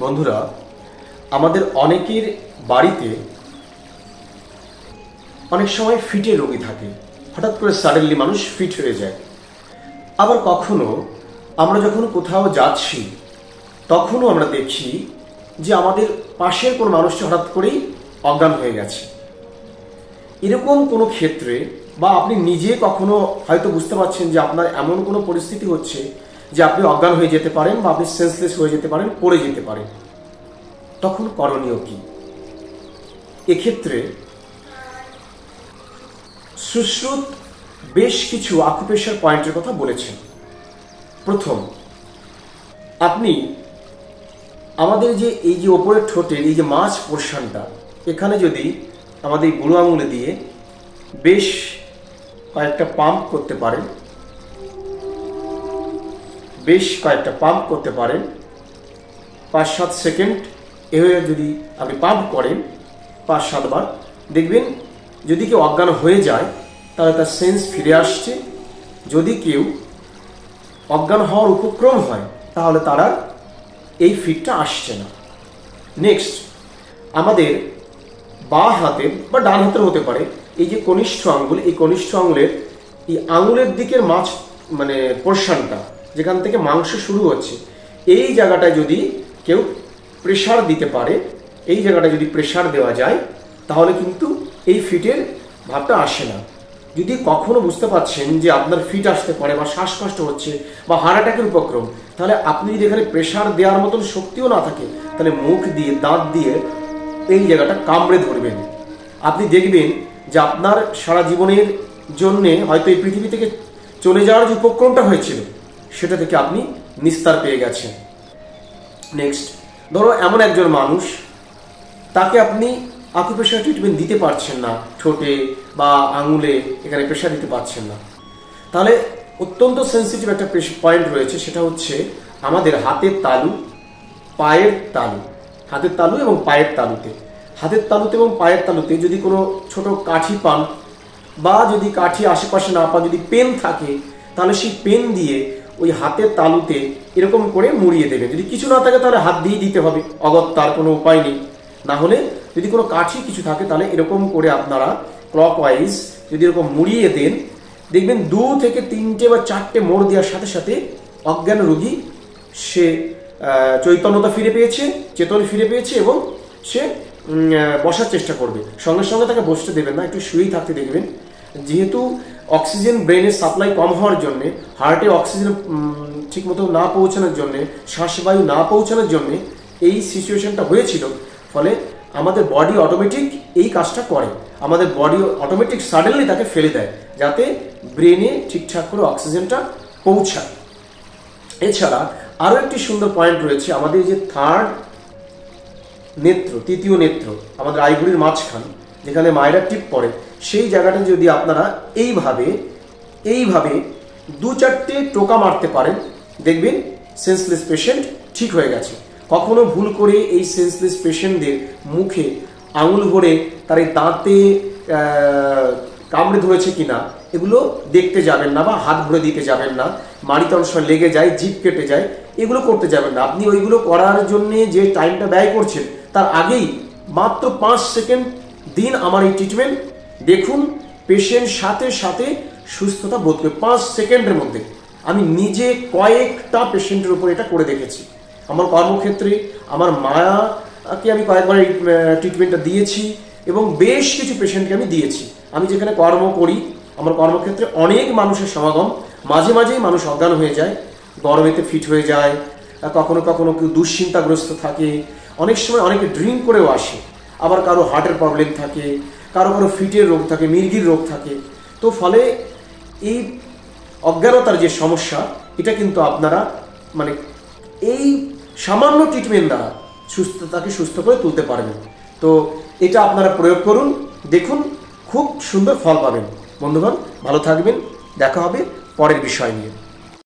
বন্ধুরা, আমাদের অনেকের বাড়িতে অনেক সময় ফিটের রোগী থাকে। হঠাৎ করে সাডেনলি মানুষ ফিট হয়ে যায়। আবার কখনো আমরা যখন কোথাও যাচ্ছি তখনও আমরা দেখি যে আমাদের পাশের কোনো মানুষটা হঠাৎ করেই অজ্ঞান হয়ে গেছে। এরকম কোনো ক্ষেত্রে বা আপনি নিজে কখনো হয়তো বুঝতে পারছেন যে আপনার এমন কোনো পরিস্থিতি হচ্ছে যে আপনি অজ্ঞান হয়ে যেতে পারেন বা আপনি সেন্সলেস হয়ে যেতে পারেন, পড়ে যেতে পারেন, তখন করণীয় কি? এক্ষেত্রে সুশ্রুত বেশ কিছু আকুপ্রেশার পয়েন্টের কথা বলেছেন। প্রথম, আপনি আমাদের যে এই যে ওপরের ঠোঁটের এই যে মাঝ পোর্শনটা, এখানে যদি আমাদের বুড়ো আঙুলে দিয়ে বেশ কয়েকটা পাম্প করতে পারেন, 5-7 সেকেন্ড এভাবে যদি আপনি পাম্প করেন 5-7 বার, দেখবেন যদি কেউ অজ্ঞান হয়ে যায় তাহলে তার সেন্স ফিরে আসছে। যদি কেউ অজ্ঞান হওয়ার উপক্রম হয় তাহলে তারা এই ফিটটা আসছে না। নেক্সট, আমাদের বাঁ হাতের বা ডান হাতের হতে পারে এই যে কনিষ্ঠ আঙ্গুল, এই কনিষ্ঠ আঙ্গুলের এই আঙুলের দিকের মাঝ মানে পোর্শনটা যেখান থেকে মাংস শুরু হচ্ছে, এই জায়গাটায় যদি কেউ প্রেসার দিতে পারে, এই জায়গাটা যদি প্রেসার দেওয়া যায় তাহলে কিন্তু এই ফিটের ভাবটা আসে না। যদি কখনো বুঝতে পারছেন যে আপনার ফিট আসতে পারে বা শ্বাসকষ্ট হচ্ছে বা হার্ট অ্যাটাকের উপক্রম, তাহলে আপনি যদি এখানে প্রেসার দেওয়ার মতন শক্তিও না থাকে তাহলে মুখ দিয়ে দাঁত দিয়ে এই জায়গাটা কামড়ে ধরবেন। আপনি দেখবেন যে আপনার সারা জীবনের জন্যে হয়তো এই পৃথিবী থেকে চলে যাওয়ার যে উপক্রমটা হয়েছিল সেটা থেকে আপনি নিস্তার পেয়ে গেছেন। নেক্সট, ধরো এমন একজন মানুষ, তাকে আপনি আকুপ্রেশার ট্রিটমেন্ট দিতে পারছেন না, ঠোঁটে বা আঙুলে এখানে প্রেশার দিতে পারছেন না, তাহলে অত্যন্ত সেন্সিটিভ একটা পয়েন্ট রয়েছে, সেটা হচ্ছে আমাদের হাতের তালু, পায়ের তালু, হাতের তালু এবং পায়ের তালুতে, হাতের তালুতে এবং পায়ের তালুতে যদি কোনো ছোট কাঠি পান বা যদি কাঠি আশেপাশে না পান, যদি পেন থাকে তাহলে সেই পেন দিয়ে ওই হাতের তালুতে এরকম করে মুড়িয়ে দেবে। যদি কিছু না থাকে তাহলে হাত দিয়ে দিতে হবে, অগত্যার কোনো উপায় নেই। না হলে যদি কোনো কাঠি কিছু থাকে তাহলে এরকম করে আপনারা ক্লকওয়াইজ যদি এরকম মুড়িয়ে দেন, দেখবেন 2 থেকে 3টে বা 4টে মোড় দেওয়ার সাথে সাথে অজ্ঞান রোগী সে চৈতন্যতা ফিরে পেয়েছে, চেতন ফিরে পেয়েছে এবং সে বসার চেষ্টা করবে। সঙ্গে সঙ্গে তাকে বসতে দেবেন না, একটু শুয়েই থাকতে দেখবেন। যেহেতু অক্সিজেন ব্রেনের সাপ্লাই কম হওয়ার জন্যে, হার্টে অক্সিজেন ঠিক মতো না পৌঁছানোর জন্যে, শ্বাসবায়ু না পৌঁছানোর জন্যে এই সিচুয়েশনটা হয়েছিল। ফলে আমাদের বডি অটোমেটিক এই কাজটা করে, আমাদের বডি অটোমেটিক সাডেনলি তাকে ফেলে দেয় যাতে ব্রেনে ঠিকঠাক করে অক্সিজেনটা পৌঁছায়। এছাড়া আরও একটি সুন্দর পয়েন্ট রয়েছে, আমাদের যে থার্ড নেত্র, তৃতীয় নেত্র, আমাদের আইভরির মাঝখান যেখানে মায়েরা টিপ পড়ে, সেই জায়গাটা যদি আপনারা এইভাবে 2-4টে টোকা মারতে পারেন, দেখবেন সেন্সলেস পেশেন্ট ঠিক হয়ে গেছে। কখনো ভুল করে এই সেন্সলেস পেশেন্টদের মুখে আঙুল ভরে তার এই দাঁতে কামড়ে ধরেছে কিনা এগুলো দেখতে যাবেন না বা হাত ভরে দিতে যাবেন না। মাড়িতে অনেক সময় লেগে যায়, জিভ কেটে যায়, এগুলো করতে যাবেন না। আপনি ওইগুলো করার জন্য যে টাইমটা ব্যয় করছেন তার আগেই মাত্র 5 সেকেন্ড দিন আমার এই ট্রিটমেন্ট, দেখুন পেশেন্ট সাথে সাথে সুস্থতা বোধ করে 5 সেকেন্ডের মধ্যে। আমি নিজে কয়েকটা পেশেন্টের উপর এটা করে দেখেছি। আমার কর্মক্ষেত্রে আমার মায়াকে আমি কয়েকবার এই ট্রিটমেন্টটা দিয়েছি এবং বেশ কিছু পেশেন্টকে আমি দিয়েছি। আমি যেখানে কর্ম করি আমার কর্মক্ষেত্রে অনেক মানুষের সমাগম, মাঝে মাঝেই মানুষ অজ্ঞান হয়ে যায়, গরমেতে ফিট হয়ে যায়, কখনো কখনো কেউ দুশ্চিন্তাগ্রস্ত থাকে, অনেক সময় অনেকে ড্রিঙ্ক করেও আসে, আবার কারো হার্টের প্রবলেম থাকে, কারো ফিটের রোগ থাকে, মির্গির রোগ থাকে। তো ফলে এই অজ্ঞানতার যে সমস্যা, এটা কিন্তু আপনারা মানে এই সামান্য ট্রিটমেন্ট দ্বারা তাকে সুস্থ করে তুলতে পারবেন। তো এটা আপনারা প্রয়োগ করুন, দেখুন খুব সুন্দর ফল পাবেন। বন্ধুগণ, ভালো থাকবেন, দেখা হবে পরের বিষয় নিয়ে।